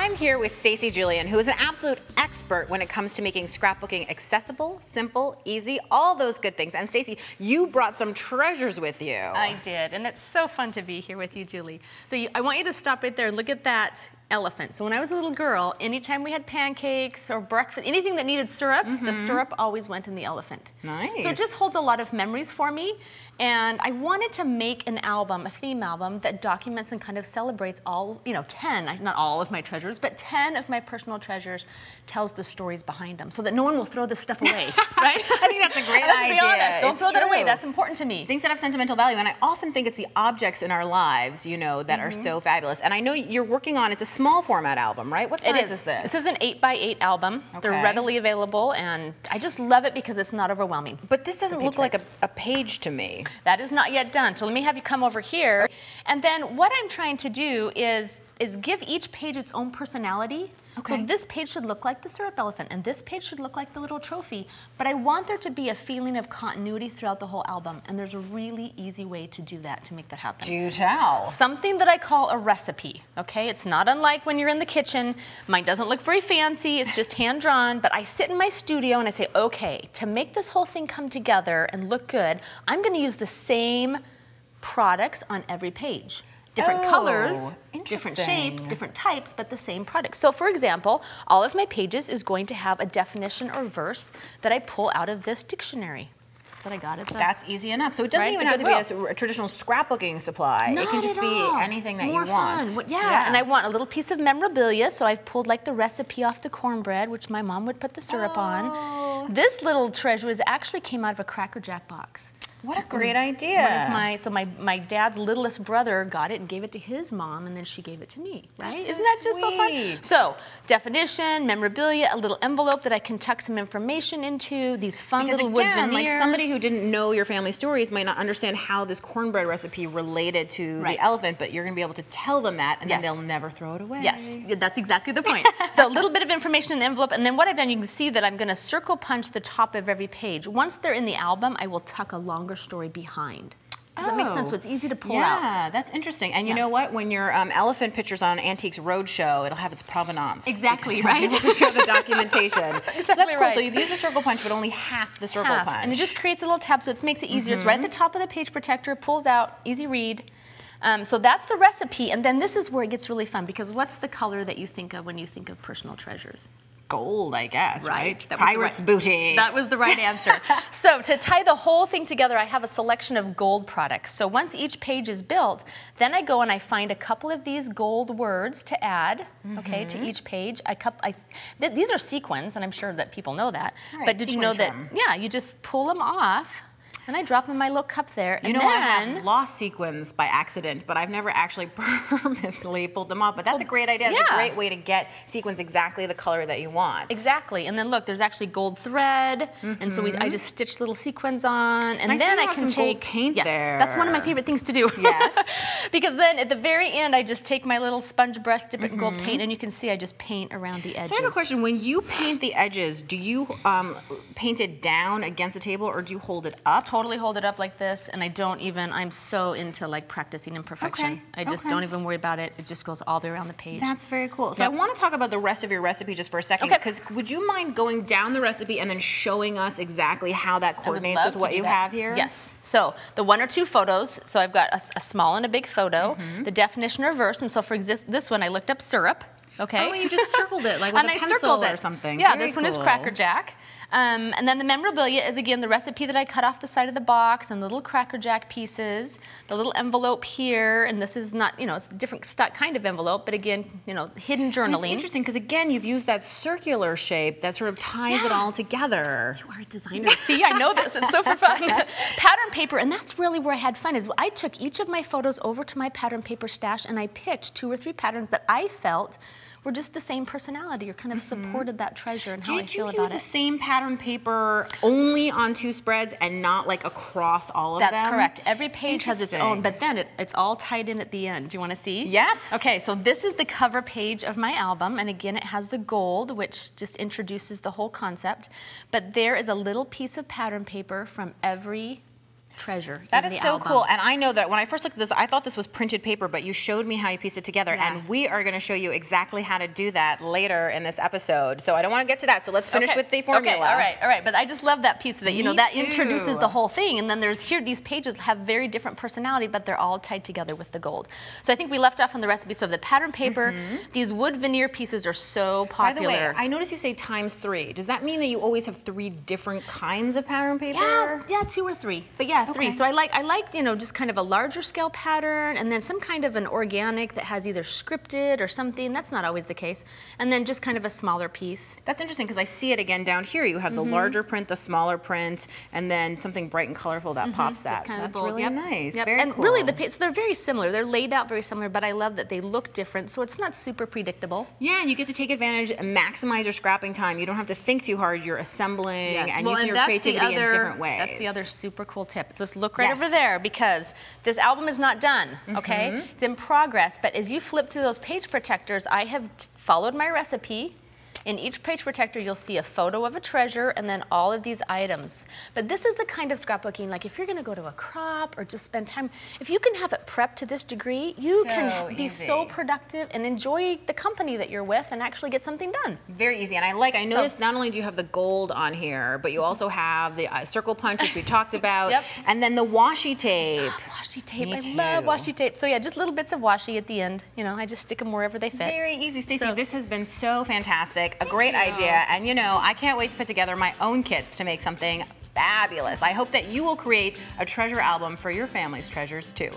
I'm here with Stacy Julian, who is an absolute expert when it comes to making scrapbooking accessible, simple, easy, all those good things. And Stacy, you brought some treasures with you. I did, and it's so fun to be here with you, Julie. So I want you to stop right there and look at that elephant. So when I was a little girl, anytime we had pancakes or breakfast, anything that needed syrup, the syrup always went in the elephant. Nice. So it just holds a lot of memories for me. And I wanted to make an album, a theme album, that documents and kind of celebrates all, 10, not all of my treasures, but 10 of my personal treasures, tells the stories behind them so that no one will throw this stuff away, right? I think that's a great idea. Let's be honest, don't throw that away. That's important to me. Things that have sentimental value, and I often think it's the objects in our lives, that are so fabulous. And I know you're working on, it's a small format album, right? What size is this? This is an 8x8 album. Okay. They're readily available, and I just love it because it's not overwhelming. But this doesn't look like a page to me. That is not yet done. So let me have you come over here. And then what I'm trying to do is give each page its own personality. Okay. So this page should look like the syrup elephant, and this page should look like the little trophy. But I want there to be a feeling of continuity throughout the whole album, and there's a really easy way to do that, to make that happen. Do tell. Something that I call a recipe, okay? It's not unlike when you're in the kitchen. Mine doesn't look very fancy, it's just hand-drawn, but I sit in my studio and I say, okay, to make this whole thing come together and look good, I'm gonna use the same products on every page. Different colors, different shapes, different types, but the same product. So for example, all of my pages is going to have a definition or verse that I pull out of this dictionary that I got at the... That's easy enough. So it doesn't even have to be a traditional scrapbooking supply. Not it can just be anything that you want. Yeah, and I want a little piece of memorabilia, so I've pulled like the recipe off the cornbread, which my mom would put the syrup on. This little treasure actually came out of a Cracker Jack box. What a great idea. My dad's littlest brother got it and gave it to his mom, and then she gave it to me, right? That's Isn't that just so fun? sweet. So, definition, memorabilia, a little envelope that I can tuck some information into, these fun little wood veneers. Like somebody who didn't know your family stories might not understand how this cornbread recipe related to the elephant, but you're going to be able to tell them that, and then they'll never throw it away. Yes, that's exactly the point. So a little bit of information in the envelope, and then what I've done, you can see that I'm going to circle punch the top of every page. Once they're in the album, I will tuck a longer story behind. Does that make sense? So it's easy to pull out. Yeah, that's interesting. And you know what? When your elephant picture's on Antiques Roadshow, it'll have its provenance. Exactly, right? To show the documentation. Exactly, so that's cool. right. So you've used a circle punch, but only half the circle punch. And it just creates a little tab, so it makes it easier. It's right at the top of the page protector, pulls out, easy read. So that's the recipe, and then this is where it gets really fun, because what's the color that you think of when you think of personal treasures? Gold, I guess, right? Pirate's booty. That was the right answer. So to tie the whole thing together, I have a selection of gold products. So once each page is built, then I go and I find a couple of these gold words to add, okay, to each page. These are sequins, and I'm sure that people know that. Right, but did you know that, you just pull them off, and I drop them in my little cup there. You know, I have lost sequins by accident, but I've never actually purposely pulled them off. But that's a great idea. It's a great way to get sequins exactly the color that you want. Exactly. And then look, there's actually gold thread, and so I just stitch little sequins on, and then I can take gold paint there. That's one of my favorite things to do. Yes. Because then at the very end, I just take my little sponge brush, dip it in gold paint, and you can see I just paint around the edges. So I have a question. When you paint the edges, do you paint it down against the table, or do you hold it up? Totally hold it up like this, and I'm so into like practicing imperfection. I just don't even worry about it. It just goes all the way around the page. That's very cool. So I want to talk about the rest of your recipe just for a second, because would you mind going down the recipe and then showing us exactly how that coordinates with what you have here? Yes. So the 1 or 2 photos. So I've got a small and a big photo, the definition or verse, and so for this one I looked up syrup. Okay. Oh, and you just circled it like with a pencil or something. Yeah, this one is Cracker Jack. And then the memorabilia is, again, the recipe that I cut off the side of the box, and the little Cracker Jack pieces, the little envelope here, and this is not, it's a different kind of envelope, but again, hidden journaling. It's interesting because, again, you've used that circular shape that sort of ties it all together. You are a designer. See, I know this. It's so for fun. Pattern paper, and that's really where I had fun, is I took each of my photos over to my pattern paper stash, and I picked 2 or 3 patterns that I felt were just the same personality, or kind of supported that treasure and how I feel about it. Did you use the same pattern paper only on 2 spreads and not like across all of them? That's correct. Every page has its own, but then it's all tied in at the end. Do you want to see? Yes. Okay, so this is the cover page of my album, and again, it has the gold, which just introduces the whole concept. But there is a little piece of pattern paper from every treasure. That in is the so album. cool. And I know that when I first looked at this, I thought this was printed paper, but you showed me how you pieced it together. Yeah. And we are going to show you exactly how to do that later in this episode. So I don't want to get to that. So let's finish with the formula. Okay, all right. But I just love that piece of it. You know, Me that too. introduces the whole thing. And then there's here, these pages have very different personality, but they're all tied together with the gold. So I think we left off on the recipe. So the pattern paper, these wood veneer pieces are so popular. By the way, I noticed you say ×3. Does that mean that you always have 3 different kinds of pattern paper? Yeah, 2 or 3, but yeah, 3. Okay. So I like, you know, just kind of a larger scale pattern, and then some kind of an organic that has either scripted or something. That's not always the case. And then just kind of a smaller piece. That's interesting because I see it again down here. You have the larger print, the smaller print, and then something bright and colorful that pops that. Kind of That's bold. really nice. Yep. Very and cool. really, so they're very similar. They're laid out very similar, but I love that they look different, so it's not super predictable. Yeah, and you get to take advantage and maximize your scrapping time. You don't have to think too hard. You're assembling and using your creativity in different ways. That's the other super cool tip. Just look right over there, because this album is not done, okay? It's in progress, but as you flip through those page protectors, I have followed my recipe. In each page protector, you'll see a photo of a treasure and then all of these items. But this is the kind of scrapbooking, like if you're gonna go to a crop or just spend time, if you can have it prepped to this degree, you can be so productive and enjoy the company that you're with and actually get something done. Very easy. And I noticed not only do you have the gold on here, but you also have the circle punch, which we talked about, and then the washi tape. Washi tape, Me I love too. washi tape. So yeah, just little bits of washi at the end. You know, I just stick them wherever they fit. Very easy. Stacey, this has been so fantastic. A great idea. And you know, I can't wait to put together my own kits to make something fabulous. I hope that you will create a treasure album for your family's treasures too.